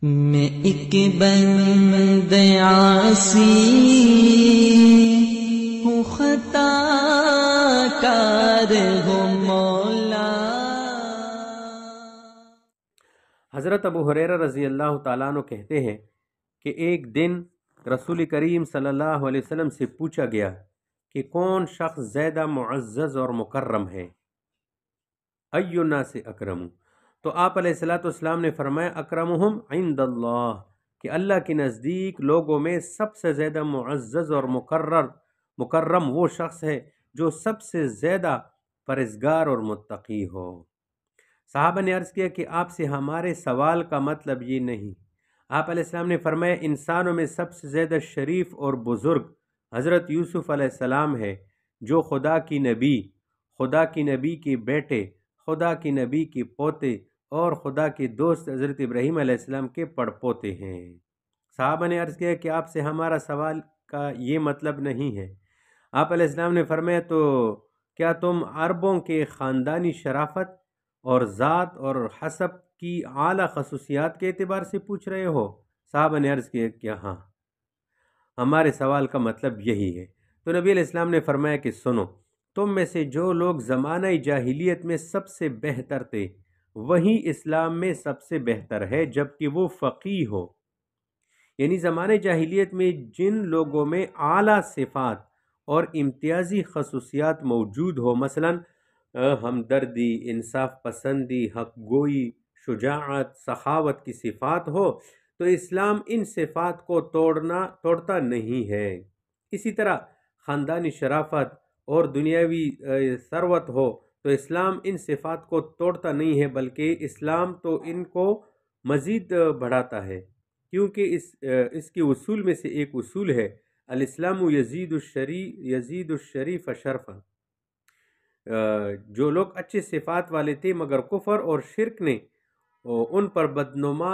میں ایک بند عاصی ہوں، خطا کار ہوں مولا۔ حضرت ابو ہریرہ رضی اللہ تعالیٰ عنہ کہتے ہیں کہ ایک دن رسول کریم صلی اللہ علیہ وسلم سے پوچھا گیا کہ کون شخص زیادہ معزز اور مکرم ہے؟ ای الناس اکرم؟ تو آپ علیہ الصلوۃ والسلام نے فرمایا اکرمہم عند اللہ، کہ اللہ کے نزدیک لوگوں میں سب سے زیادہ معزز اور مکرم وہ شخص ہے جو سب سے زیادہ پرہیزگار اور متقی ہو۔ صحابہ نے عرض کیا کہ آپ سے ہمارے سوال کا مطلب یہ نہیں۔ آپ علیہ السلام نے فرمایا انسانوں میں سب سے زیادہ شریف اور بزرگ حضرت یوسف علیہ السلام ہے، جو خدا کی نبی کے بیٹے، خدا کی نبی کے پوتے اور خدا کے دوست حضرت ابراہیم علیہ السلام کے پڑپوتے ہیں۔ صحابہ نے عرض کیا کہ آپ سے ہمارا سوال کا یہ مطلب نہیں ہے۔ آپ علیہ السلام نے فرمایا تو کیا تم عربوں کے خاندانی شرافت اور ذات اور حسب کی اعلیٰ خصوصیات کے اعتبار سے پوچھ رہے ہو؟ صحابہ نے عرض کیا کہ ہاں، ہمارے سوال کا مطلب یہی ہے۔ تو نبی علیہ السلام نے فرمایا کہ سنو، تم میں سے جو لوگ زمانہ جاہلیت میں سب سے بہتر تھے وہی اسلام میں سب سے بہتر ہے، جبکہ وہ فقیہ ہو۔ یعنی زمانہ جاہلیت میں جن لوگوں میں اعلیٰ صفات اور امتیازی خصوصیات موجود ہو، مثلا ہمدردی، انصاف پسندی، حق گوئی، شجاعت، سخاوت کی صفات ہو، تو اسلام ان صفات کو توڑتا نہیں ہے۔ اسی طرح خاندانی شرافت اور دنیاوی ثروت ہو تو اسلام ان صفات کو توڑتا نہیں ہے، بلکہ اسلام تو ان کو مزید بڑھاتا ہے، کیونکہ اس کے اصول میں سے ایک اصول ہے الاسلام یزید الشریف شرفا۔ جو لوگ اچھے صفات والے تھے مگر کفر اور شرک نے ان پر بدنما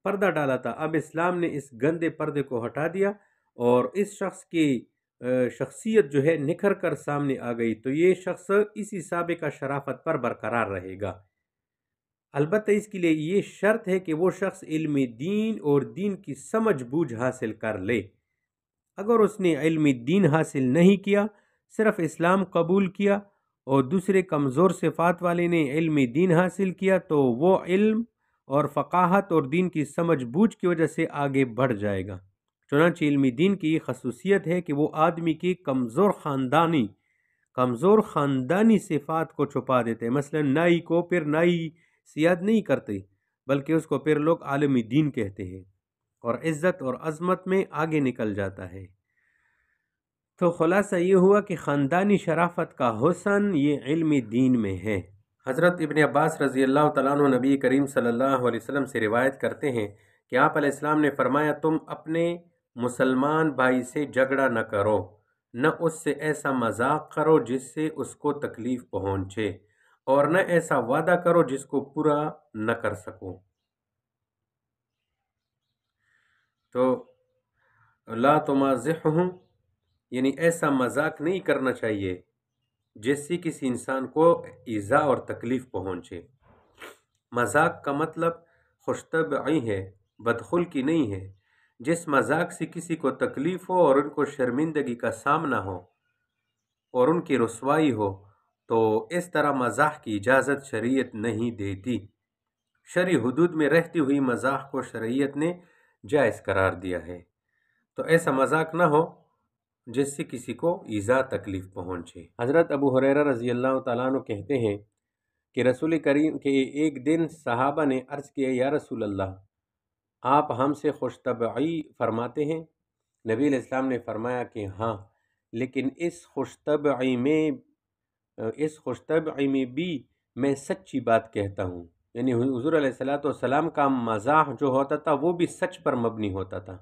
پردہ ڈالا تھا، اب اسلام نے اس گندے پردے کو ہٹا دیا اور اس شخص کی شخصیت جو ہے نکھر کر سامنے آ گئی، تو یہ شخص اسی سابقہ شرافت پر برقرار رہے گا۔ البتہ اس کے لیے یہ شرط ہے کہ وہ شخص علم دین اور دین کی سمجھ بوجھ حاصل کر لے۔ اگر اس نے علم دین حاصل نہیں کیا، صرف اسلام قبول کیا اور دوسرے کمزور صفات والے نے علم دین حاصل کیا، تو وہ علم اور فقاہت اور دین کی سمجھ بوجھ کی وجہ سے آگے بڑھ جائے گا۔ چنانچہ علم دین کی یہ خصوصیت ہے کہ وہ آدمی کی کمزور خاندانی صفات کو چھپا دیتے ہیں۔ مثلا نائی کو پھر نائی سیاد نہیں کرتے، بلکہ اس کو پھر لوگ عالم دین کہتے ہیں اور عزت اور عظمت میں آگے نکل جاتا ہے۔ تو خلاصہ یہ ہوا کہ خاندانی شرافت کا حسن یہ علم دین میں ہے۔ حضرت ابن عباس رضی اللہ تعالیٰ عنہ نبی کریم صلی اللہ علیہ وسلم سے روایت کرتے ہیں کہ آپ علیہ السلام نے فرمایا تم اپنے مسلمان بھائی سے جھگڑا نہ کرو، نہ اس سے ایسا مذاق کرو جس سے اس کو تکلیف پہنچے، اور نہ ایسا وعدہ کرو جس کو پورا نہ کر سکو۔ تو لا تمازحہم، یعنی ایسا مذاق نہیں کرنا چاہیے جس سے کسی انسان کو ایذا اور تکلیف پہنچے۔ مذاق کا مطلب خوش طبعی ہے، بدخلقی نہیں ہے۔ جس مذاق سے کسی کو تکلیف ہو اور ان کو شرمندگی کا سامنا ہو اور ان کی رسوائی ہو، تو اس طرح مزاح کی اجازت شریعت نہیں دیتی۔ شرعی حدود میں رہتی ہوئی مزاح کو شریعت نے جائز قرار دیا ہے۔ تو ایسا مذاق نہ ہو جس سے کسی کو ایذا تکلیف پہنچے۔ حضرت ابو ہریرہ رضی اللہ تعالیٰ عنہ کہتے ہیں کہ رسول کریم کے ایک دن صحابہ نے عرض کیا یا رسول اللہ، آپ ہم سے خوش طبعی فرماتے ہیں؟ نبی علیہ السلام نے فرمایا کہ ہاں، لیکن اس خوش طبعی میں بھی میں سچی بات کہتا ہوں۔ یعنی حضور علیہ السلام کا مزاح جو ہوتا تھا وہ بھی سچ پر مبنی ہوتا تھا۔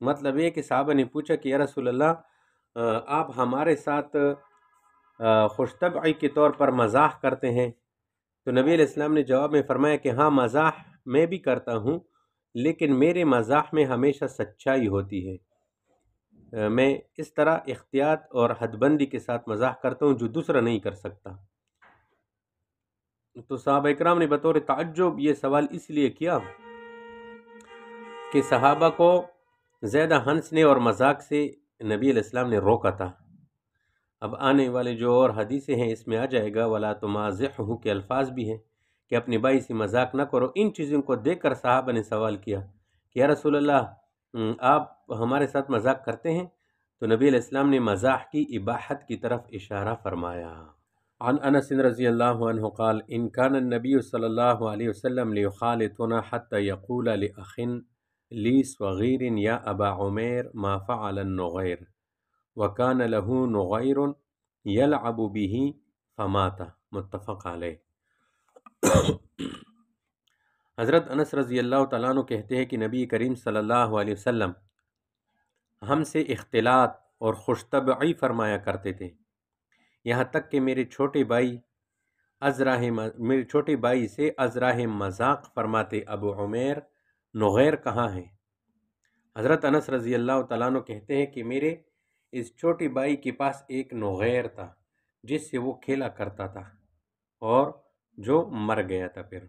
مطلب یہ کہ صحابہ نے پوچھا کہ یا رسول اللہ، آپ ہمارے ساتھ خوش طبعی کے طور پر مزاح کرتے ہیں؟ تو نبی علیہ السلام نے جواب میں فرمایا کہ ہاں، مزاح میں بھی کرتا ہوں، لیکن میرے مزاح میں ہمیشہ سچائی ہوتی ہے۔ میں اس طرح احتیاط اور حد بندی کے ساتھ مزاح کرتا ہوں جو دوسرا نہیں کر سکتا۔ تو صحابہ اکرام نے بطور تعجب یہ سوال اس لیے کیا کہ صحابہ کو زیادہ ہنسنے اور مذاق سے نبی علیہ السلام نے روکا تھا۔ اب آنے والے جو اور حدیثیں ہیں اس میں آ جائے گا وَلَا تُمَازِحْهُ کے الفاظ بھی ہیں کہ اپنے بھائی سے مذاق نہ کرو۔ ان چیزوں کو دیکھ کر صحابہ نے سوال کیا کہ یا رسول اللہ آپ ہمارے ساتھ مذاق کرتے ہیں؟ تو نبی علیہ السلام نے مزاح کی اباحت کی طرف اشارہ فرمایا۔ عن انس رضی اللہ عنہ قال ان كان النبي صلی اللہ علیہ وسلم لیخالطنا حتى يقول لأخ لی صغیر یا ابا عمیر ما فعل النغیر وكان له نغیر يلعب به فمات متفق علیہ۔ حضرت انس رضی اللہ تعالیٰ عنہ کہتے ہیں کہ نبی کریم صلی اللہ علیہ وسلم ہم سے اختلاط اور خوش طبعی فرمایا کرتے تھے، یہاں تک کہ میرے چھوٹے بھائی سے ازراہ مذاق فرماتے ابو عمیر نغیر کہاں ہے؟ حضرت انس رضی اللہ تعالیٰ عنہ کہتے ہیں کہ میرے اس چھوٹے بھائی کے پاس ایک نغیر تھا جس سے وہ کھیلا کرتا تھا اور جو مر گیا تھا پھر۔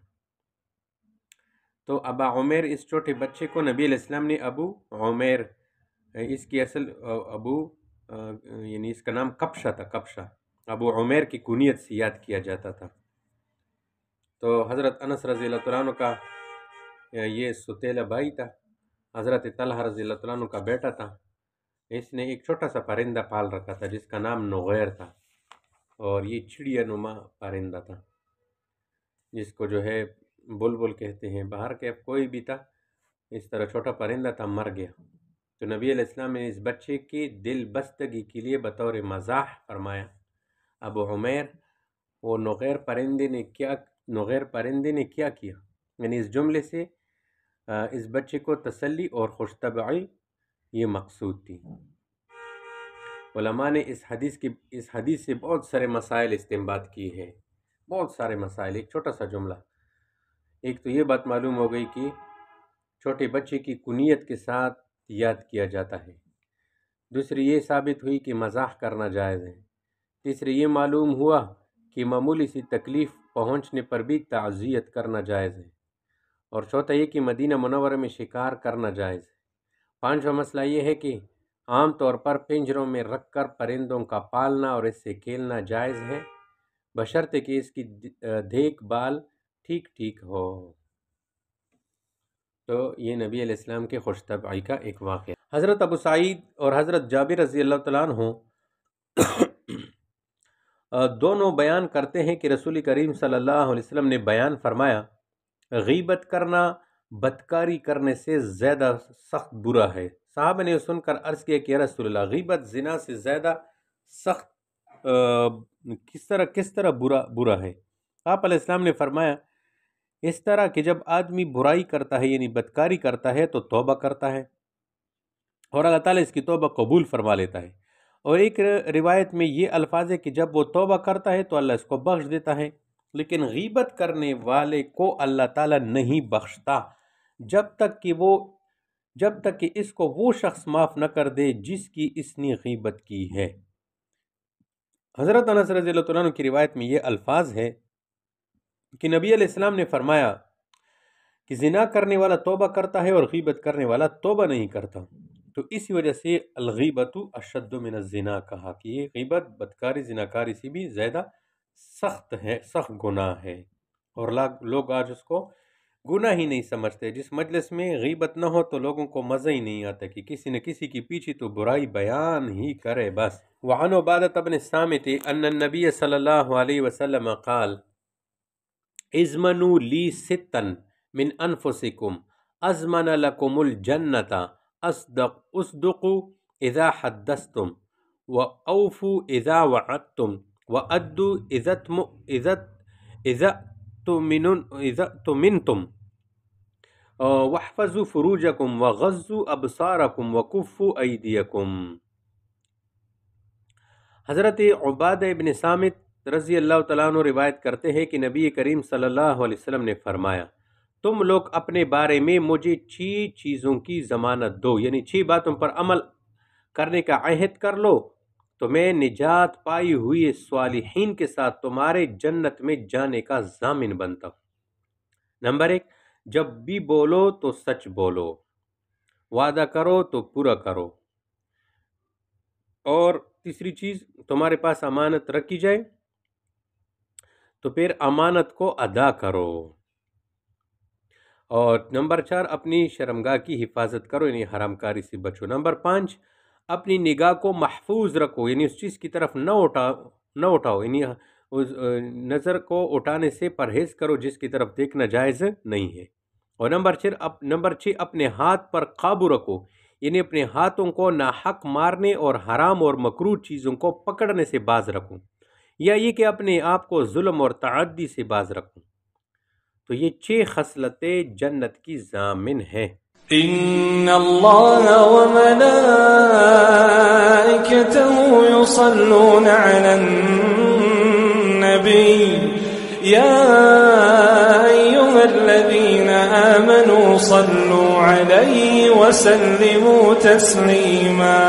تو ابا عمیر اس چھوٹے بچے کو نبی علیہ السلام نے ابو عمیر، اس کی اصل یعنی اس کا نام کبشہ تھا، کبشہ ابو عمیر کی کنیت سے یاد کیا جاتا تھا۔ تو حضرت انس رضی اللہ عنہ کا یہ ستیلا بھائی تھا، حضرت طلحہ رضی اللہ عنہ کا بیٹا تھا۔ اس نے ایک چھوٹا سا پرندہ پال رکھا تھا جس کا نام نغیر تھا، اور یہ چڑیا نما پرندہ تھا جس کو جو ہے بلبل کہتے ہیں۔ باہر کے کوئی بھی تھا، اس طرح چھوٹا پرندہ تھا، مر گیا۔ تو نبی علیہ السلام نے اس بچے کی دل بستگی کے لیے بطور مزاح فرمایا ابو عمیر وہ نغیر پرندے نے کیا کیا، یعنی اس جملے سے اس بچے کو تسلی اور خوش طبعی یہ مقصود تھی۔ علماء نے اس حدیث سے بہت سارے مسائل استنباط کی ہے، بہت سارے مسائل۔ ایک چھوٹا سا جملہ، ایک تو یہ بات معلوم ہو گئی کہ چھوٹے بچے کی کنیت کے ساتھ یاد کیا جاتا ہے۔ دوسری یہ ثابت ہوئی کہ مزاح کرنا جائز ہے۔ تیسری یہ معلوم ہوا کہ معمولی سی تکلیف پہنچنے پر بھی تعزیت کرنا جائز ہے۔ اور چوتھا یہ کہ مدینہ منورہ میں شکار کرنا جائز ہے۔ پانچواں مسئلہ یہ ہے کہ عام طور پر پنجروں میں رکھ کر پرندوں کا پالنا اور اس سے کھیلنا جائز ہے، بشرطے کہ اس کی دیکھ بھال ٹھیک ہو۔ تو یہ نبی علیہ السلام کے خوش طبعی کا ایک واقعہ۔ حضرت ابو سعید اور حضرت جابر رضی اللہ تعالیٰ عنہ دونوں بیان کرتے ہیں کہ رسول کریم صلی اللہ علیہ وسلم نے بیان فرمایا غیبت کرنا بدکاری کرنے سے زیادہ سخت برا ہے۔ صحابہ نے سن کر عرض کیا کہ یا رسول اللہ غیبت زنا سے زیادہ سخت کس طرح برا ہے؟ آپ علیہ السلام نے فرمایا اس طرح کہ جب آدمی برائی کرتا ہے یعنی بدکاری کرتا ہے تو توبہ کرتا ہے اور اللہ تعالیٰ اس کی توبہ قبول فرما لیتا ہے، اور ایک روایت میں یہ الفاظ ہے کہ جب وہ توبہ کرتا ہے تو اللہ اس کو بخش دیتا ہے، لیکن غیبت کرنے والے کو اللہ تعالیٰ نہیں بخشتا جب تک کہ اس کو وہ شخص معاف نہ کر دے جس کی اس نے غیبت کی ہے۔ حضرت انس رضی اللہ عنہ کی روایت میں یہ الفاظ ہے کہ نبی علیہ السلام نے فرمایا کہ زنا کرنے والا توبہ کرتا ہے اور غیبت کرنے والا توبہ نہیں کرتا، تو اسی وجہ سے الغیبت اشد من الزنا کہا کہ یہ غیبت بدکاری زناکاری سے بھی زیادہ سخت گناہ ہے، اور لوگ آج اس کو گناہ ہی نہیں سمجھتے۔ جس مجلس میں غیبت نہ ہو تو لوگوں کو مزہ ہی نہیں آتا کہ کسی نہ کسی کی پیچھے تو برائی بیان ہی کرے بس۔ وعن عبادة بن الصامت ان النبی صلی اللہ علیہ وسلم قال اضمنوا لی ستا من انفسکم ازمن لکم الجنة اصدقوا اذا حدثتم واوفوا اذا وعدتم وادوا اذا تمنتم واحفظوا فروجکم وغضوا ابصارکم وکفوا ایدیکم۔ حضرت عبادہ ابن صامت رضی اللہ تعالیٰ عنہ روایت کرتے ہیں کہ نبی کریم صلی اللہ علیہ وسلم نے فرمایا تم لوگ اپنے بارے میں مجھے 6 چیزوں کی ضمانت دو، یعنی 6 باتوں پر عمل کرنے کا عہد کر لو تو میں نجات پائی ہوئی صالحین کے ساتھ تمہارے جنت میں جانے کا ضامن بنتا ہوں۔ نمبر 1، جب بھی بولو تو سچ بولو، وعدہ کرو تو پورا کرو. اور تیسری چیز، تمہارے پاس امانت رکھی جائے تو پھر امانت کو ادا کرو. اور نمبر 4، اپنی شرمگاہ کی حفاظت کرو، یعنی حرام کاری سے بچو. نمبر 5، اپنی نگاہ کو محفوظ رکھو، یعنی اس چیز کی طرف نہ اٹھاؤ، یعنی اس نظر کو اٹھانے سے پرہیز کرو جس کی طرف دیکھنا جائز نہیں ہے. اور نمبر 6، اپنے ہاتھ پر قابو رکھو، یعنی اپنے ہاتھوں کو ناحق مارنے اور حرام اور مکروہ چیزوں کو پکڑنے سے باز رکھو، یا یہ کہ اپنے آپ کو ظلم اور تعدی سے باز رکھو. تو یہ 6 خصلتیں جنت کی ضامن ہیں. ان اللہ وملائکته یصلون علی النبی یا ایها الذین آمنوا صلوا علیہ وسلموا تسلیما.